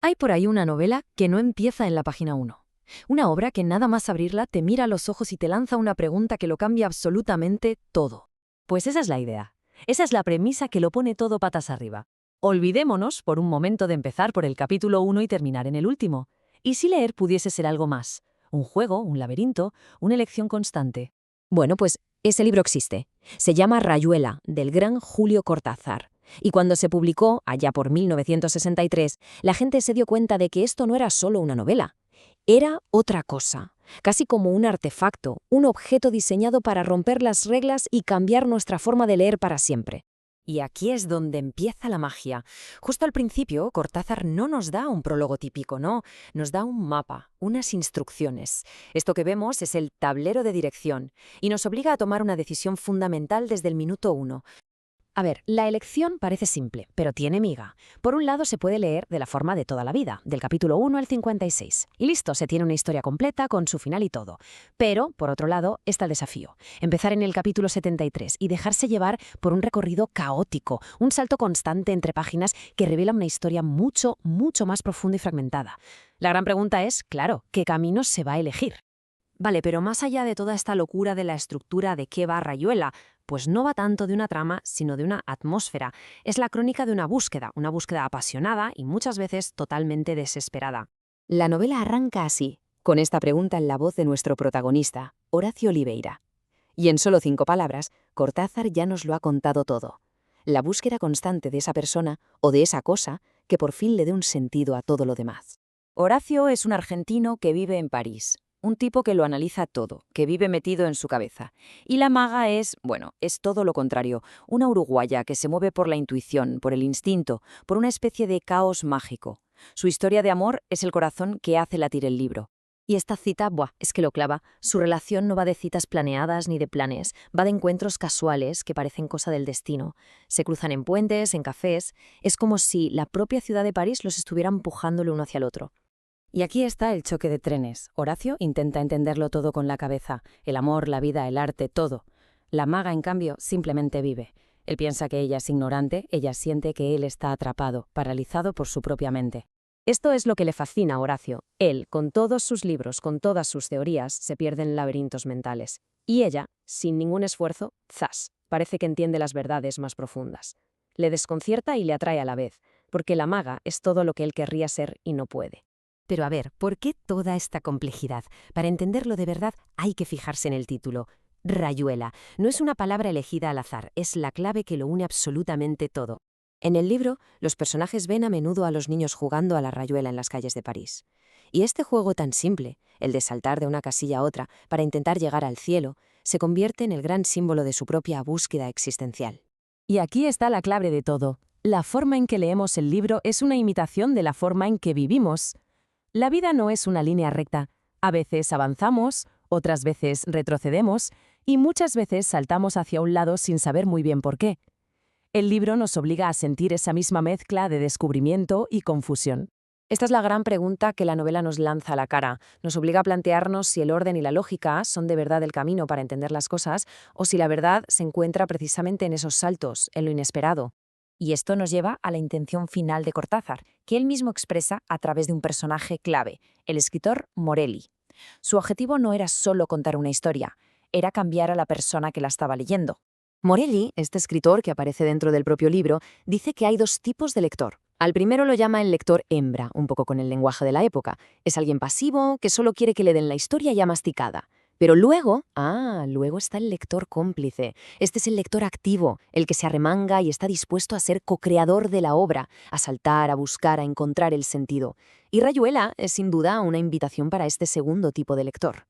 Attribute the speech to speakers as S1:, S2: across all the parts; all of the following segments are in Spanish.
S1: Hay por ahí una novela que no empieza en la página 1. Una obra que nada más abrirla te mira a los ojos y te lanza una pregunta que lo cambia absolutamente todo. Pues esa es la idea. Esa es la premisa que lo pone todo patas arriba. Olvidémonos por un momento de empezar por el capítulo 1 y terminar en el último. ¿Y si leer pudiese ser algo más? Un juego, un laberinto, una elección constante.
S2: Bueno, pues ese libro existe. Se llama Rayuela, del gran Julio Cortázar. Y cuando se publicó, allá por 1963, la gente se dio cuenta de que esto no era solo una novela. Era otra cosa, casi como un artefacto, un objeto diseñado para romper las reglas y cambiar nuestra forma de leer para siempre.
S1: Y aquí es donde empieza la magia. Justo al principio, Cortázar no nos da un prólogo típico, no, nos da un mapa, unas instrucciones. Esto que vemos es el tablero de dirección y nos obliga a tomar una decisión fundamental desde el minuto 1. A ver, la elección parece simple, pero tiene miga. Por un lado se puede leer de la forma de toda la vida, del capítulo 1 al 56. Y listo, se tiene una historia completa con su final y todo. Pero, por otro lado, está el desafío. Empezar en el capítulo 73 y dejarse llevar por un recorrido caótico, un salto constante entre páginas que revela una historia mucho, mucho más profunda y fragmentada. La gran pregunta es, claro, ¿qué camino se va a elegir? Vale, pero más allá de toda esta locura de la estructura de qué va Rayuela, pues no va tanto de una trama, sino de una atmósfera. Es la crónica de una búsqueda apasionada y muchas veces totalmente desesperada.
S2: La novela arranca así, con esta pregunta en la voz de nuestro protagonista, Horacio Oliveira. Y en solo 5 palabras, Cortázar ya nos lo ha contado todo. La búsqueda constante de esa persona o de esa cosa que por fin le dé un sentido a todo lo demás.
S1: Horacio es un argentino que vive en París. Un tipo que lo analiza todo, que vive metido en su cabeza. Y la maga es, bueno, es todo lo contrario, una uruguaya que se mueve por la intuición, por el instinto, por una especie de caos mágico. Su historia de amor es el corazón que hace latir el libro. Y esta cita, es que lo clava. Su relación no va de citas planeadas ni de planes, va de encuentros casuales que parecen cosa del destino. Se cruzan en puentes, en cafés. Es como si la propia ciudad de París los estuviera empujando el uno hacia el otro. Y aquí está el choque de trenes. Horacio intenta entenderlo todo con la cabeza, el amor, la vida, el arte, todo. La maga, en cambio, simplemente vive. Él piensa que ella es ignorante, ella siente que él está atrapado, paralizado por su propia mente. Esto es lo que le fascina a Horacio. Él, con todos sus libros, con todas sus teorías, se pierde en laberintos mentales. Y ella, sin ningún esfuerzo, ¡zas!, parece que entiende las verdades más profundas. Le desconcierta y le atrae a la vez, porque la maga es todo lo que él querría ser y no puede. Pero a ver, ¿por qué toda esta complejidad? Para entenderlo de verdad hay que fijarse en el título. Rayuela. No es una palabra elegida al azar, es la clave que lo une absolutamente todo. En el libro, los personajes ven a menudo a los niños jugando a la rayuela en las calles de París. Y este juego tan simple, el de saltar de una casilla a otra para intentar llegar al cielo, se convierte en el gran símbolo de su propia búsqueda existencial. Y aquí está la clave de todo. La forma en que leemos el libro es una imitación de la forma en que vivimos. La vida no es una línea recta. A veces avanzamos, otras veces retrocedemos y muchas veces saltamos hacia un lado sin saber muy bien por qué. El libro nos obliga a sentir esa misma mezcla de descubrimiento y confusión. Esta es la gran pregunta que la novela nos lanza a la cara. Nos obliga a plantearnos si el orden y la lógica son de verdad el camino para entender las cosas o si la verdad se encuentra precisamente en esos saltos, en lo inesperado. Y esto nos lleva a la intención final de Cortázar, que él mismo expresa a través de un personaje clave, el escritor Morelli. Su objetivo no era solo contar una historia, era cambiar a la persona que la estaba leyendo. Morelli, este escritor que aparece dentro del propio libro, dice que hay 2 tipos de lector. Al primero lo llama el lector hembra, un poco con el lenguaje de la época. Es alguien pasivo que solo quiere que le den la historia ya masticada. Pero luego está el lector cómplice. Este es el lector activo, el que se arremanga y está dispuesto a ser co-creador de la obra, a saltar, a buscar, a encontrar el sentido. Y Rayuela es sin duda una invitación para este segundo tipo de lector.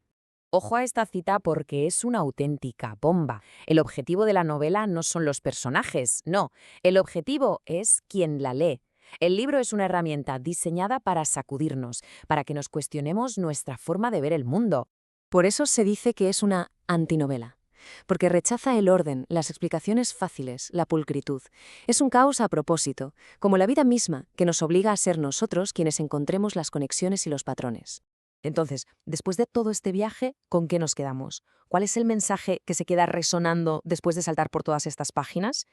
S1: Ojo a esta cita porque es una auténtica bomba. El objetivo de la novela no son los personajes, no. El objetivo es quien la lee. El libro es una herramienta diseñada para sacudirnos, para que nos cuestionemos nuestra forma de ver el mundo. Por eso se dice que es una antinovela, porque rechaza el orden, las explicaciones fáciles, la pulcritud. Es un caos a propósito, como la vida misma, que nos obliga a ser nosotros quienes encontremos las conexiones y los patrones. Entonces, después de todo este viaje, ¿con qué nos quedamos? ¿Cuál es el mensaje que se queda resonando después de saltar por todas estas páginas?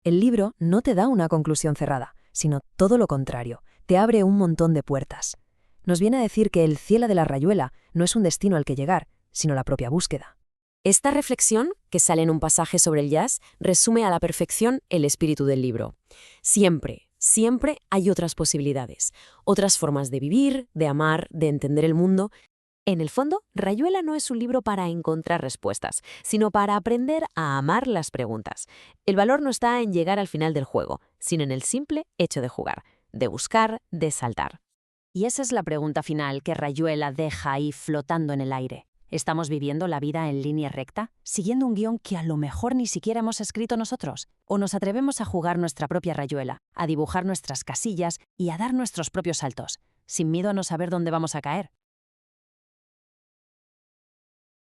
S1: El libro no te da una conclusión cerrada, sino todo lo contrario.
S2: te abre un montón de puertas. Nos viene a decir que el cielo de la Rayuela no es un destino al que llegar, sino la propia búsqueda.
S3: Esta reflexión, que sale en un pasaje sobre el jazz, resume a la perfección el espíritu del libro. Siempre, siempre hay otras posibilidades, otras formas de vivir, de amar, de entender el mundo. En el fondo, Rayuela no es un libro para encontrar respuestas, sino para aprender a amar las preguntas. El valor no está en llegar al final del juego, sino en el simple hecho de jugar, de buscar, de saltar.
S1: Y esa es la pregunta final que Rayuela deja ahí flotando en el aire. ¿Estamos viviendo la vida en línea recta, siguiendo un guión que a lo mejor ni siquiera hemos escrito nosotros? ¿O nos atrevemos a jugar nuestra propia rayuela, a dibujar nuestras casillas y a dar nuestros propios saltos, sin miedo a no saber dónde vamos a caer?